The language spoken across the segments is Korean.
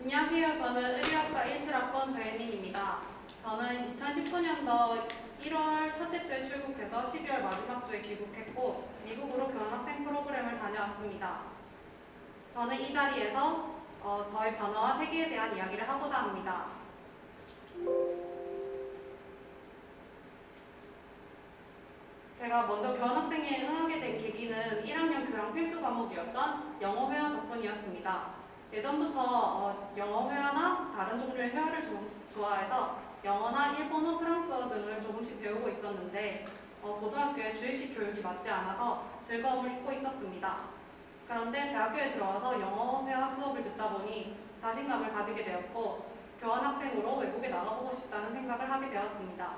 안녕하세요. 저는 의류학과 17학번 조혜민입니다. 저는 2019년도 1월 첫째 주에 출국해서 12월 마지막 주에 귀국했고 미국으로 교환학생 프로그램을 다녀왔습니다. 저는 이 자리에서 저의 변화와 세계에 대한 이야기를 하고자 합니다. 제가 먼저 교환학생에 응하게 된 계기는 1학년 교양 필수 과목이었던 영어 회화 덕분이었습니다. 예전부터 영어 회화나 다른 종류의 회화를 좋아해서 영어나 일본어, 프랑스어 등을 조금씩 배우고 있었는데 고등학교에 주입식 교육이 맞지 않아서 즐거움을 잊고 있었습니다. 그런데 대학교에 들어와서 영어 회화 수업을 듣다 보니 자신감을 가지게 되었고 교환학생으로 외국에 나가보고 싶다는 생각을 하게 되었습니다.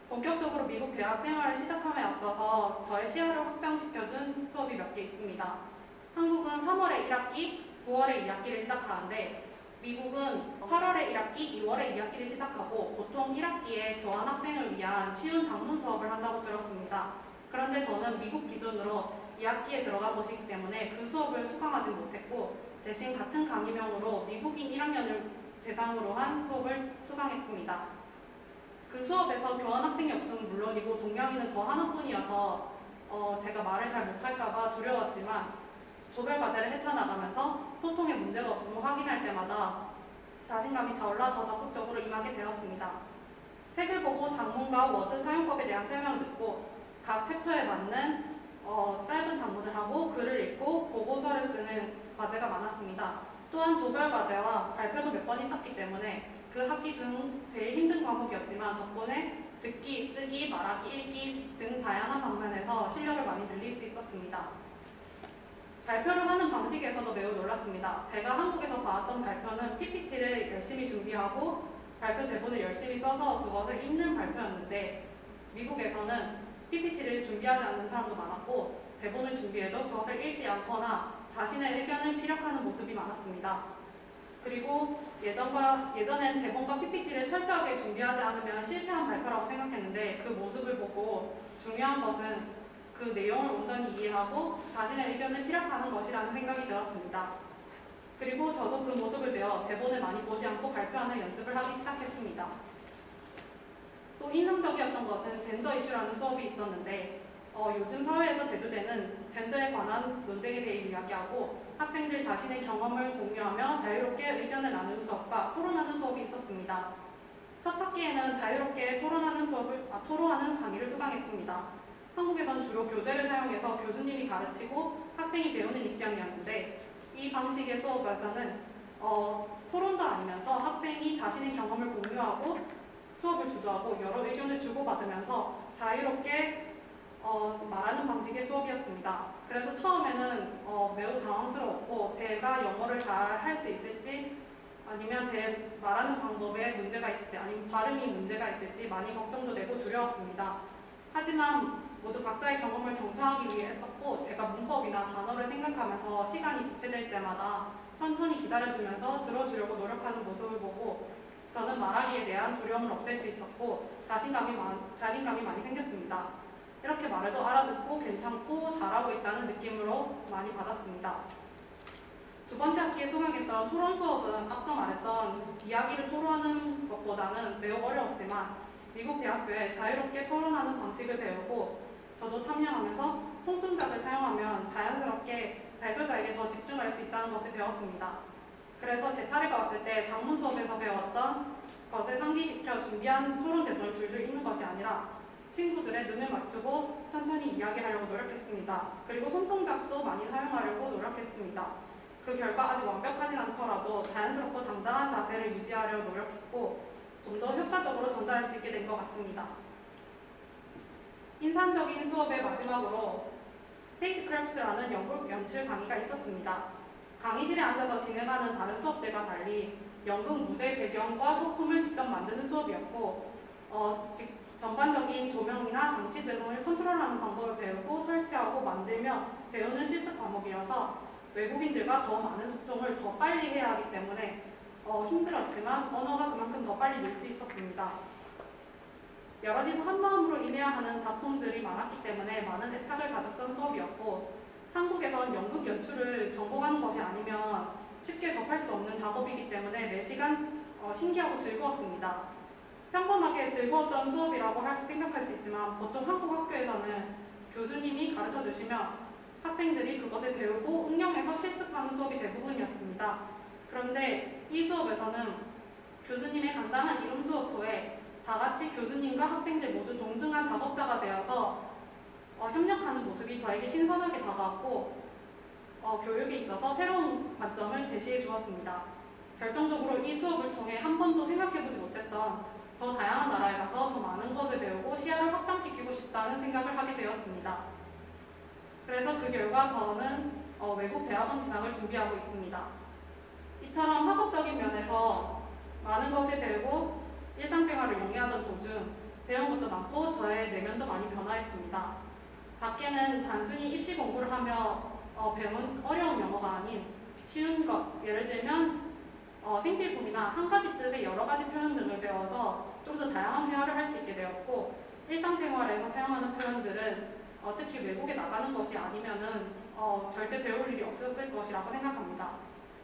본격적으로 미국 대학 생활을 시작함에 앞서서 저의 시야를 확장시켜준 수업이 몇 개 있습니다. 한국은 3월에 1학기, 9월에 2학기를 시작하는데 미국은 8월에 1학기, 2월에 2학기를 시작하고 보통 1학기에 교환학생을 위한 쉬운 작문 수업을 한다고 들었습니다. 그런데 저는 미국 기준으로 2학기에 들어간 것이기 때문에 그 수업을 수강하지 못했고 대신 같은 강의명으로 미국인 1학년을 대상으로 한 수업을 수강했습니다. 그 수업에서 교환학생이 없으면 물론이고 동명이는 저 하나뿐이어서 제가 말을 잘 못할까봐 두려웠지만 조별 과제를 헤쳐나가면서 소통에 문제가 없음을 확인할 때마다 자신감이 차올라 더 적극적으로 임하게 되었습니다. 책을 보고 작문과 워드 사용법에 대한 설명을 듣고 각 챕터에 맞는 짧은 작문을 하고 글을 읽고 보고서를 쓰는 과제가 많았습니다. 또한 조별 과제와 발표도 몇 번 있었기 때문에 그 학기 중 제일 힘든 과목이었지만 덕분에 듣기, 쓰기, 말하기, 읽기 등 다양한 방면에서 실력을 많이 늘릴 수 있었습니다. 발표를 하는 방식에서도 매우 놀랐습니다. 제가 한국에서 봐왔던 발표는 PPT를 열심히 준비하고 발표 대본을 열심히 써서 그것을 읽는 발표였는데 미국에서는 PPT를 준비하지 않는 사람도 많았고 대본을 준비해도 그것을 읽지 않거나 자신의 의견을 피력하는 모습이 많았습니다. 그리고 예전엔 대본과 PPT를 철저하게 준비하지 않으면 실패한 발표라고 생각했는데 그 모습을 보고 중요한 것은 그 내용을 온전히 이해하고 자신의 의견을 피력하는 것이라는 생각이 들었습니다. 그리고 저도 그 모습을 배워 대본을 많이 보지 않고 발표하는 연습을 하기 시작했습니다. 또 인상적이었던 것은 젠더 이슈라는 수업이 있었는데 요즘 사회에서 대두되는 젠더에 관한 논쟁에 대해 이야기하고 학생들 자신의 경험을 공유하며 자유롭게 의견을 나누는 수업과 토론하는 수업이 있었습니다. 첫 학기에는 자유롭게 토론하는 강의를 수강했습니다. 한국에선 주로 교재를 사용해서 교수님이 가르치고 학생이 배우는 입장이었는데 이 방식의 수업에서는 토론도 아니면서 학생이 자신의 경험을 공유하고 수업을 주도하고 여러 의견을 주고받으면서 자유롭게 말하는 방식의 수업이었습니다. 그래서 처음에는 매우 당황스러웠고 제가 영어를 잘 할 수 있을지 아니면 제 말하는 방법에 문제가 있을지 아니면 발음이 문제가 있을지 많이 걱정도 되고 두려웠습니다. 하지만 모두 각자의 경험을 경청하기 위해 했었고 제가 문법이나 단어를 생각하면서 시간이 지체될 때마다 천천히 기다려주면서 들어주려고 노력하는 모습을 보고 저는 말하기에 대한 두려움을 없앨 수 있었고 자신감이 많이 생겼습니다. 이렇게 말해도 알아듣고 괜찮고 잘하고 있다는 느낌으로 많이 받았습니다. 두 번째 학기에 수강했던 토론 수업은 앞서 말했던 이야기를 토론하는 것보다는 매우 어려웠지만 미국 대학교에 자유롭게 토론하는 방식을 배우고 저도 참여하면서 손동작을 사용하면 자연스럽게 발표자에게 더 집중할 수 있다는 것을 배웠습니다. 그래서 제 차례가 왔을 때 작문 수업에서 배웠던 것을 상기시켜 준비한 토론 대본을 줄줄 읽는 것이 아니라 친구들의 눈을 맞추고 천천히 이야기하려고 노력했습니다. 그리고 손동작도 많이 사용하려고 노력했습니다. 그 결과 아직 완벽하진 않더라도 자연스럽고 당당한 자세를 유지하려고 노력했고 좀 더 효과적으로 전달할 수 있게 된 것 같습니다. 인상적인 수업의 마지막으로 스테이지크래프트라는 연극 연출 강의가 있었습니다. 강의실에 앉아서 진행하는 다른 수업들과 달리 연극 무대 배경과 소품을 직접 만드는 수업이었고 전반적인 조명이나 장치 등을 컨트롤하는 방법을 배우고 설치하고 만들며 배우는 실습 과목이라서 외국인들과 더 많은 소통을 더 빨리 해야 하기 때문에 힘들었지만 언어가 그만큼 더 빨리 늘 수 있었습니다. 여럿이서 한마음으로 임해야 하는 작품들이 많았기 때문에 많은 애착을 가졌던 수업이었고 한국에선 연극 미국 연출을 전공하는 것이 아니면 쉽게 접할 수 없는 작업이기 때문에 매 시간 신기하고 즐거웠습니다. 평범하게 즐거웠던 수업이라고 생각할 수 있지만 보통 한국 학교에서는 교수님이 가르쳐 주시며 학생들이 그것을 배우고 응용해서 실습하는 수업이 대부분이었습니다. 그런데 이 수업에서는 교수님의 간단한 이론 수업 후에 다 같이 교수님과 학생들 모두 동등한 작업자가 되어서 협력하는 모습이 저에게 신선하게 다가왔고 교육에 있어서 새로운 관점을 제시해 주었습니다. 결정적으로 이 수업을 통해 한 번도 생각해보지 못했던 더 다양한 나라에 가서 더 많은 것을 배우고 시야를 확장시키고 싶다는 생각을 하게 되었습니다. 그래서 그 결과 저는 외국 대학원 진학을 준비하고 있습니다. 이처럼 학업적인 면에서 많은 것을 배우고 일상생활을 영위하던 도중 배운 것도 많고 저의 내면도 많이 변화했습니다. 작게는 단순히 입시 공부를 하며 배운 어려운 영어가 아닌 쉬운 것, 예를 들면 생필품이나 한 가지 뜻의 여러 가지 표현 등을 배워서 좀 더 다양한 대화를 할 수 있게 되었고 일상생활에서 사용하는 표현들은 특히 외국에 나가는 것이 아니면은 절대 배울 일이 없었을 것이라고 생각합니다.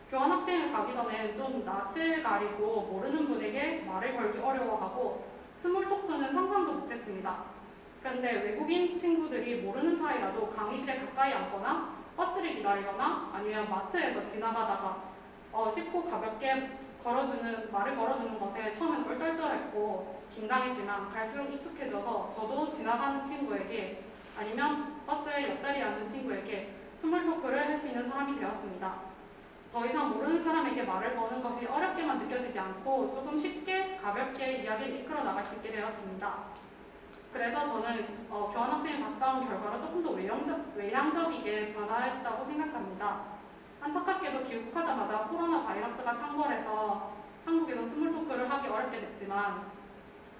교환학생을 가기 전에 좀 낯을 가리고 모르는 분에게 말을 걸기 어려워하고 스몰 토크는 상상도 못했습니다. 그런데 외국인 친구들이 모르는 사이라도 강의실에 가까이 앉거나 버스를 기다리거나 아니면 마트에서 지나가다가 쉽고 가볍게 말을 걸어주는 것에 처음엔 얼떨떨했고 긴장했지만 갈수록 익숙해져서 저도 지나가는 친구에게 아니면 버스의 옆자리에 앉은 친구에게 스몰 토크를 할 수 있는 사람이 되었습니다. 더 이상 모르는 사람에게 말을 거는 것이 어렵게만 느껴지지 않고 조금 쉽게 가볍게 이야기를 이끌어 나갈 수 있게 되었습니다. 그래서 저는 교환학생을 갔다 온 결과로 조금 더 외향적이게 변화했다고 생각합니다. 안타깝게도 귀국하자마자 코로나 바이러스가 창궐해서 한국에서 스몰 토크를 하기 어렵게 됐지만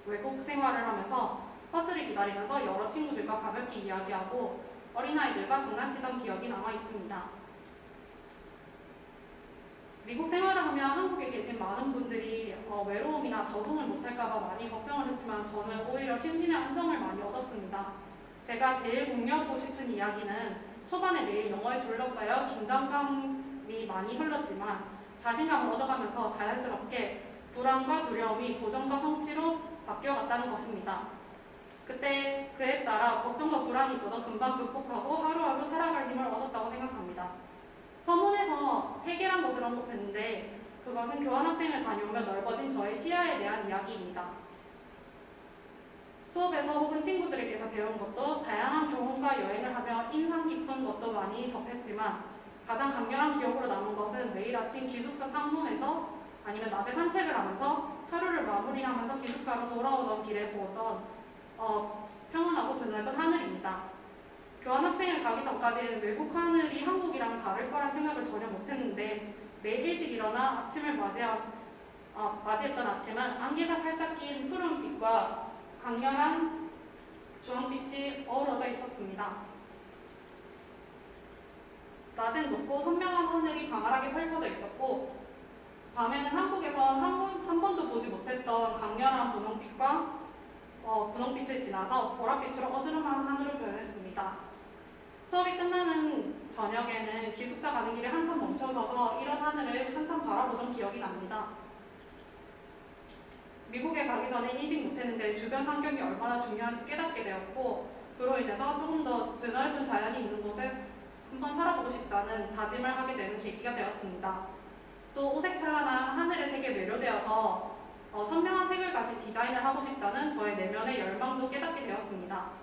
외국 생활을 하면서 버스를 기다리면서 여러 친구들과 가볍게 이야기하고 어린아이들과 장난치던 기억이 남아 있습니다. 미국 생활을 하면 한국에 계신 많은 분들이 외로움이나 적응을 못할까봐 많이 걱정을 했지만 저는 오히려 심신의 안정을 많이 얻었습니다. 제가 제일 공유하고 싶은 이야기는 초반에 매일 영어에 둘러싸여 긴장감이 많이 흘렀지만 자신감을 얻어가면서 자연스럽게 불안과 두려움이 도전과 성취로 바뀌어갔다는 것입니다. 그에 따라 걱정과 불안이 있어도 금방 극복하고 하루하루 살아갈 힘을 얻었다고 생각합니다. 서문에서 세계란 것을 언급했는데 그것은 교환학생을 다녀오며 넓어진 저의 시야에 대한 이야기입니다. 수업에서 혹은 친구들에게서 배운 것도 다양한 경험과 여행을 하며 인상 깊은 것도 많이 접했지만 가장 강렬한 기억으로 남은 것은 매일 아침 기숙사 창문에서 아니면 낮에 산책을 하면서 하루를 마무리하면서 기숙사로 돌아오던 길에 보던 평온하고 드넓은 하늘입니다. 교환학생을 가기 전까지는 외국 하늘이 한국이랑 다를 거란 생각을 전혀 못했는데 매일 일찍 일어나 아침을 맞이했던 아침은 안개가 살짝 낀 푸른빛과 강렬한 주황빛이 어우러져 있었습니다. 낮엔 높고 선명한 하늘이 광활하게 펼쳐져 있었고 밤에는 한국에선 한 번도 보지 못했던 강렬한 분홍빛을 지나서 보랏빛으로 어스름한 하늘을 변했습니다. 수업이 끝나는 저녁에는 기숙사 가는 길에 한참 멈춰서서 이런 하늘을 한참 바라보던 기억이 납니다. 미국에 가기 전에 인식 못했는데 주변 환경이 얼마나 중요한지 깨닫게 되었고 그로 인해서 조금 더 드넓은 자연이 있는 곳에 한번 살아보고 싶다는 다짐을 하게 되는 계기가 되었습니다. 또 오색찬란한 하늘의 색에 매료되어서 선명한 색을 가진 디자인을 하고 싶다는 저의 내면의 열망도 깨닫게 되었습니다.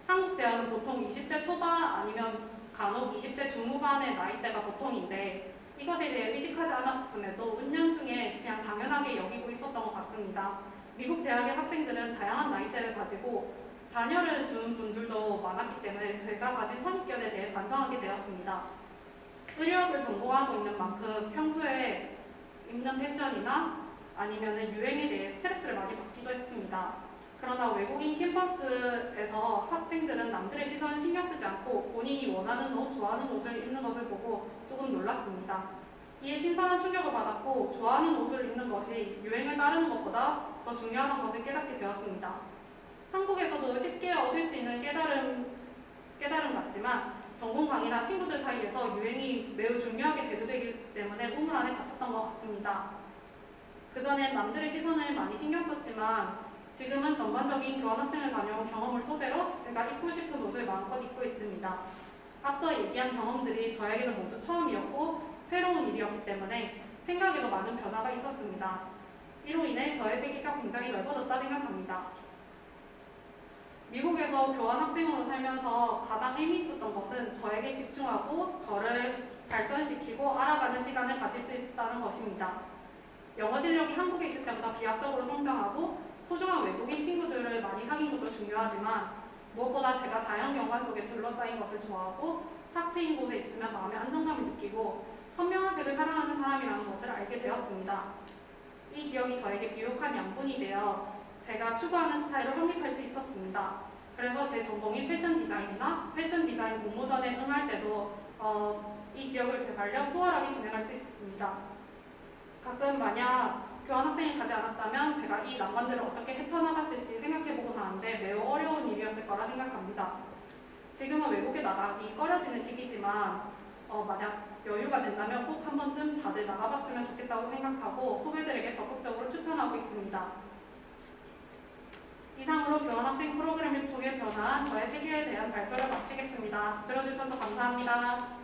한국 대학은 보통 20대 초반 아니면 간혹 20대 중후반의 나이대가 보통인데 이것에 대해 의식하지 않았음에도 은연중에 그냥 당연하게 여기고 있었던 것 같습니다. 미국 대학의 학생들은 다양한 나이대를 가지고 자녀를 둔 분들도 많았기 때문에 제가 가진 선입견에 대해 반성하게 되었습니다. 의료학을 전공하고 있는 만큼 평소에 입는 패션이나 아니면 유행에 대해 스트레스를 많이 받기도 했습니다. 그러나 외국인 캠퍼스에서 학생들은 남들의 시선을 신경 쓰지 않고 본인이 원하는 옷, 좋아하는 옷을 입는 것을 보고 조금 놀랐습니다. 이에 신선한 충격을 받았고 좋아하는 옷을 입는 것이 유행을 따르는 것보다 더 중요하다는 것을 깨닫게 되었습니다. 한국에서도 쉽게 얻을 수 있는 깨달음 같지만 하지만 전공 강의나 친구들 사이에서 유행이 매우 중요하게 대두되기 때문에 우물 안에 갇혔던 것 같습니다. 그전엔 남들의 시선을 많이 신경 썼지만 지금은 전반적인 교환학생을 다녀온 경험을 토대로 제가 입고 싶은 옷을 마음껏 입고 있습니다. 앞서 얘기한 경험들이 저에게는 모두 처음이었고 새로운 일이었기 때문에 생각에도 많은 변화가 있었습니다. 이로 인해 저의 세계가 굉장히 넓어졌다 생각합니다. 미국에서 교환학생으로 살면서 가장 의미 있었던 것은 저에게 집중하고 저를 발전시키고 알아가는 시간을 가질 수 있었다는 것입니다. 영어 실력이 한국에 있을 때보다 비약적으로 성장하고 소중한 외국인 친구들을 많이 사귄 것도 중요하지만 무엇보다 제가 자연경관 속에 둘러싸인 것을 좋아하고 탁 트인 곳에 있으면 마음의 안정감을 느끼고 선명한 색을 사랑하는 사람이라는 것을 알게 되었습니다. 이 기억이 저에게 유혹한 양분이 되어 제가 추구하는 스타일을 확립할 수 있었습니다. 그래서 제 전공인 패션 디자인이나 패션 디자인 공모전에 응할 때도 이 기억을 되살려 수월하게 진행할 수 있습니다. 가끔 만약 교환학생이 가지 않았다면 제가 이 난관들을 어떻게 헤쳐나갔을지 생각해보곤 하는데 매우 어려운 일이었을 거라 생각합니다. 지금은 외국에 나가기 꺼려지는 시기지만 만약 여유가 된다면 꼭 한 번쯤 다들 나가봤으면 좋겠다고 생각하고 후배들에게 적극적으로 추천하고 있습니다. 이상으로 교환학생 프로그램을 통해 변화한 저의 세계에 대한 발표를 마치겠습니다. 들어주셔서 감사합니다.